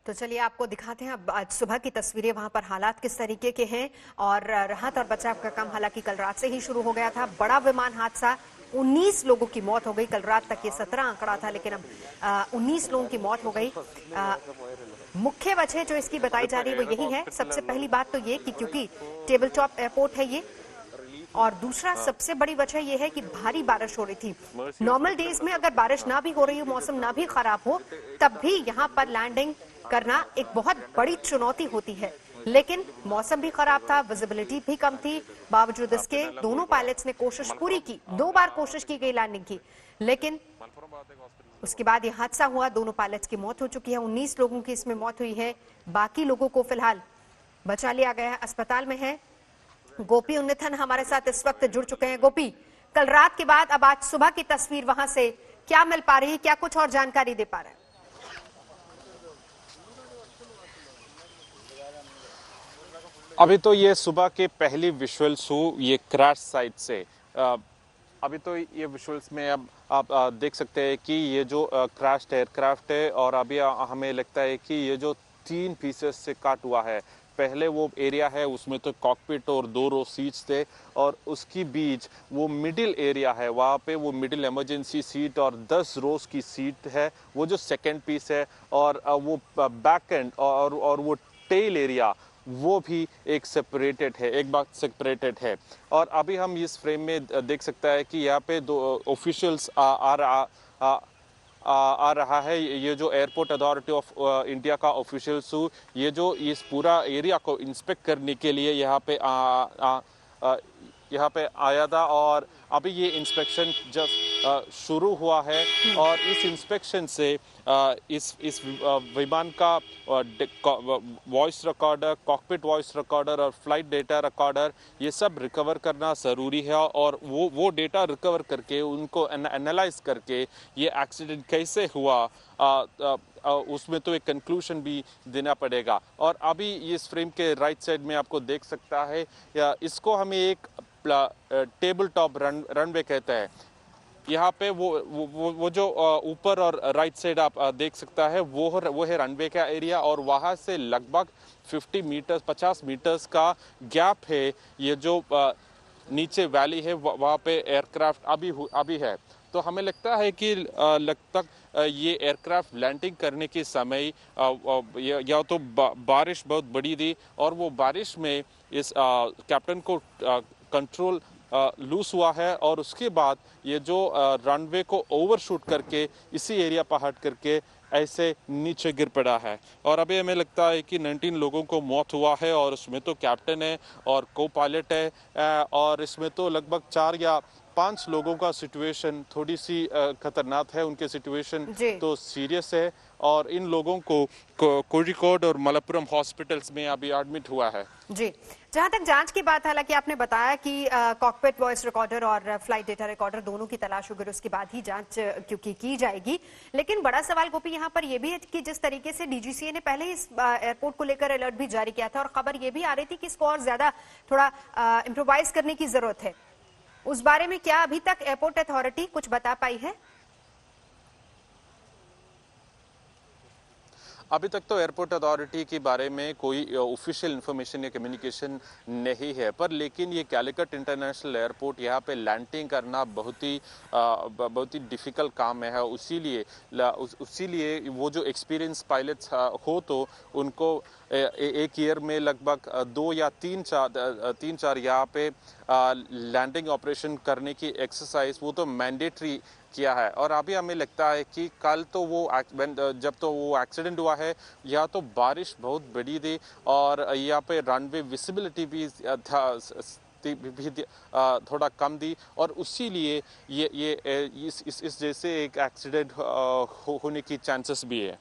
तो चलिए आपको दिखाते हैं अब आज सुबह की तस्वीरें, वहां पर हालात किस तरीके के हैं। और राहत और बचाव का काम हालांकि कल रात से ही शुरू हो गया था। बड़ा विमान हादसा, 19 लोगों की मौत हो गई। कल रात तक ये 17 आंकड़ा था, लेकिन अब 19 लोगों की मौत हो गई। मुख्य वजह जो इसकी बताई जा रही है वो यही है। सबसे पहली बात तो ये कि क्योंकि टेबल टॉप एयरपोर्ट है ये, और दूसरा सबसे बड़ी वजह यह है कि भारी बारिश हो रही थी। नॉर्मल डेज में अगर बारिश ना भी हो रही हो, मौसम ना भी खराब हो, तब भी यहाँ पर लैंडिंग करना एक बहुत बड़ी चुनौती होती है। लेकिन मौसम भी खराब था, विजिबिलिटी भी कम थी। बावजूद इसके दोनों पायलट्स ने कोशिश पूरी की। 2 बार कोशिश की गई लैंडिंग की, लेकिन उसके बाद यह हादसा हुआ। दोनों पायलट्स की मौत हो चुकी है। 19 लोगों की इसमें मौत हुई है। बाकी लोगों को फिलहाल बचा लिया गया है, अस्पताल में है। गोपी उन्नथन हमारे साथ इस वक्त जुड़ चुके हैं। गोपी, कल रात के बाद अब आज सुबह की तस्वीर वहां से क्या मिल पा रही है, क्या कुछ और जानकारी दे पा रहे हैं? अभी तो ये सुबह के पहली विजुअल्स हो ये क्रैश साइट से। अभी तो ये विजुअल्स में अब आप देख सकते हैं कि ये जो क्रैश्ड एयरक्राफ्ट है, और अभी हमें लगता है कि ये जो 3 पीसेस से कट हुआ है। पहले वो एरिया है उसमें तो कॉकपिट और 2 रो सीट्स थे, और उसकी बीच वो मिडिल एरिया है, वहाँ पे वो मिडिल इमरजेंसी सीट और 10 रोज की सीट है, वो जो सेकेंड पीस है। और वो बैक एंड और वो टेल एरिया वो भी एक सेपरेटेड है, एक बात सेपरेटेड है। और अभी हम इस फ्रेम में देख सकता है कि यहाँ पे 2 ऑफिशियल्स आ रहा है। ये जो एयरपोर्ट अथॉरिटी ऑफ इंडिया का ऑफिशियल्स, ये जो इस पूरा एरिया को इंस्पेक्ट करने के लिए यहाँ पे आया था। और अभी ये इंस्पेक्शन जब शुरू हुआ है, और इस इंस्पेक्शन से इस विमान का voice recorder, cockpit voice recorder और फ्लाइट डेटा रिकॉर्डर, ये सब रिकवर करना ज़रूरी है। और वो डेटा रिकवर करके उनको एनालाइज करके ये एक्सीडेंट कैसे हुआ, उसमें तो एक कंक्लूजन भी देना पड़ेगा। और अभी इस फ्रेम के राइट साइड में आपको देख सकता है, या इसको हमें एक टेबल टॉप रनवे कहते हैं। यहाँ पे वो जो ऊपर और राइट साइड आप देख सकता है, वो है रनवे का एरिया। और वहाँ से लगभग 50 मीटर्स का गैप है। ये जो नीचे वैली है वहाँ पे एयरक्राफ्ट अभी है। तो हमें लगता है कि ये एयरक्राफ्ट लैंडिंग करने के समय या तो बारिश बहुत बड़ी थी, और वो बारिश में इस कैप्टन को कंट्रोल लूज हुआ है। और उसके बाद ये जो रनवे को ओवरशूट करके इसी एरिया पर हट करके ऐसे नीचे गिर पड़ा है। और अभी हमें लगता है कि 19 लोगों को मौत हुआ है, और उसमें तो कैप्टन है और को पायलट है। और इसमें तो लगभग 4 या 5 लोगों का सिचुएशन थोड़ी सी खतरनाक है, उनके सिचुएशन तो सीरियस है। और इन लोगों को कोझिकोड और मलप्पुरम हॉस्पिटल्स में अभी एडमिट हुआ है। जी, जहां तक जांच की बात, हालांकि आपने बताया कि कॉकपिट वॉइस रिकॉर्डर और फ्लाइट डेटा रिकॉर्डर दोनों की तलाश होगी, उसके बाद ही जांच क्योंकि की जाएगी। लेकिन बड़ा सवाल गोपी यहाँ पर यह भी है कि जिस तरीके से डीजीसीए ने पहले इस एयरपोर्ट को लेकर अलर्ट भी जारी किया था, और खबर यह भी आ रही थी कि इसको और ज्यादा थोड़ा इम्प्रोवाइज करने की जरूरत है, उस बारे में क्या अभी तक एयरपोर्ट अथॉरिटी कुछ बता पाई है? अभी तक तो एयरपोर्ट अथॉरिटी के बारे में कोई ऑफिशियल इंफॉर्मेशन या कम्युनिकेशन नहीं है। पर लेकिन ये कैलिकट इंटरनेशनल एयरपोर्ट, यहाँ पे लैंडिंग करना बहुत ही डिफिकल्ट काम है। उसीलिए वो जो एक्सपीरियंस पायलट्स हो, तो उनको एक ईयर में लगभग 2 या 3-4 यहाँ पे लैंडिंग ऑपरेशन करने की एक्सरसाइज वो तो मैंडेटरी किया है। और अभी हमें लगता है कि कल तो जब तो वो एक्सीडेंट हुआ है, या तो बारिश बहुत बड़ी थी, और यहाँ पे रनवे विजिबिलिटी भी थोड़ा कम थी, और उसी लिए इस जैसे एक एक्सीडेंट होने की चांसेस भी है।